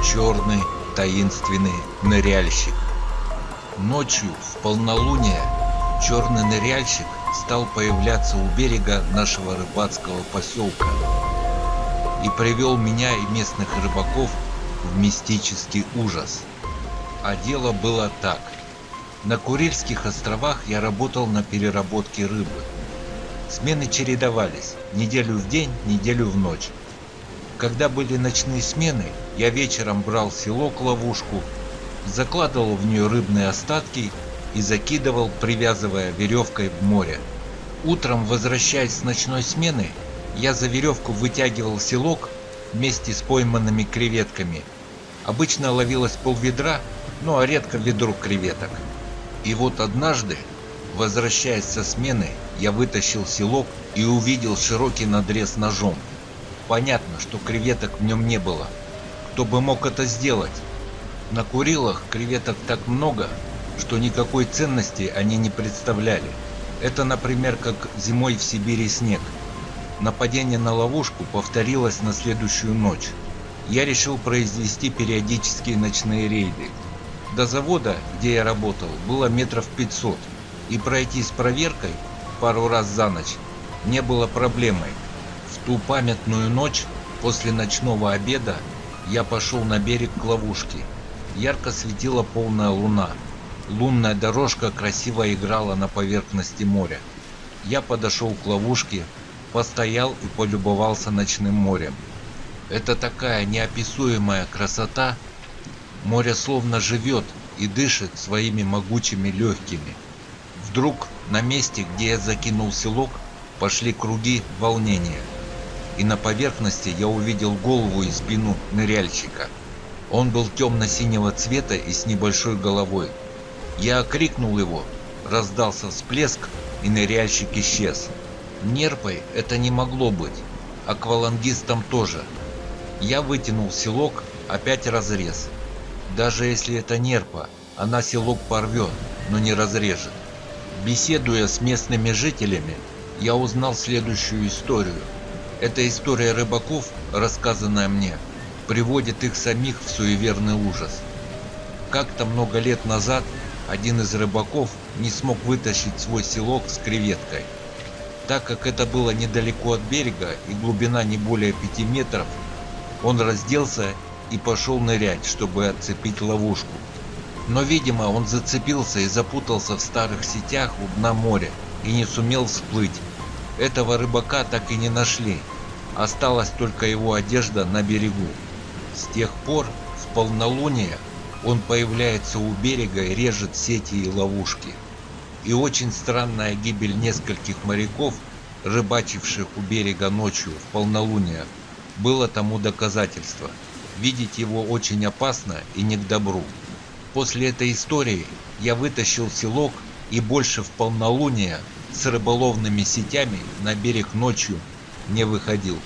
Черный таинственный ныряльщик. Ночью в полнолуние черный ныряльщик стал появляться у берега нашего рыбацкого поселка и привел меня и местных рыбаков в мистический ужас. А дело было так. На Курильских островах я работал на переработке рыбы. Смены чередовались, неделю в день, неделю в ночь. Когда были ночные смены, я вечером брал селок-ловушку, закладывал в нее рыбные остатки и закидывал, привязывая веревкой в море. Утром, возвращаясь с ночной смены, я за веревку вытягивал селок вместе с пойманными креветками. Обычно ловилось полведра, ну а редко ведро креветок. И вот однажды, возвращаясь со смены, я вытащил селок и увидел широкий надрез ножом. Понятно, что креветок в нем не было. Кто бы мог это сделать? На Курилах креветок так много, что никакой ценности они не представляли. Это, например, как зимой в Сибири снег. Нападение на ловушку повторилось на следующую ночь. Я решил произвести периодические ночные рейды. До завода, где я работал, было метров 500, и пройти с проверкой пару раз за ночь не было проблемой. В ту памятную ночь, после ночного обеда, я пошел на берег к ловушке. Ярко светила полная луна. Лунная дорожка красиво играла на поверхности моря. Я подошел к ловушке, постоял и полюбовался ночным морем. Это такая неописуемая красота. Море словно живет и дышит своими могучими легкими. Вдруг на месте, где я закинул селок, пошли круги волнения. И на поверхности я увидел голову и спину ныряльщика. Он был темно-синего цвета и с небольшой головой. Я окрикнул его, раздался всплеск, и ныряльщик исчез. Нерпой это не могло быть, аквалангистом тоже. Я вытянул селок, опять разрез. Даже если это нерпа, она селок порвет, но не разрежет. Беседуя с местными жителями, я узнал следующую историю. Эта история рыбаков, рассказанная мне, приводит их самих в суеверный ужас. Как-то много лет назад один из рыбаков не смог вытащить свой селок с креветкой. Так как это было недалеко от берега и глубина не более 5 метров, он разделся и пошел нырять, чтобы отцепить ловушку. Но, видимо, он зацепился и запутался в старых сетях у дна моря и не сумел всплыть. Этого рыбака так и не нашли. Осталась только его одежда на берегу. С тех пор в полнолуние он появляется у берега и режет сети и ловушки. И очень странная гибель нескольких моряков, рыбачивших у берега ночью в полнолуние, было тому доказательство. Видеть его очень опасно и не к добру. После этой истории я вытащил селок и больше в полнолуние с рыболовными сетями на берег ночью не выходил.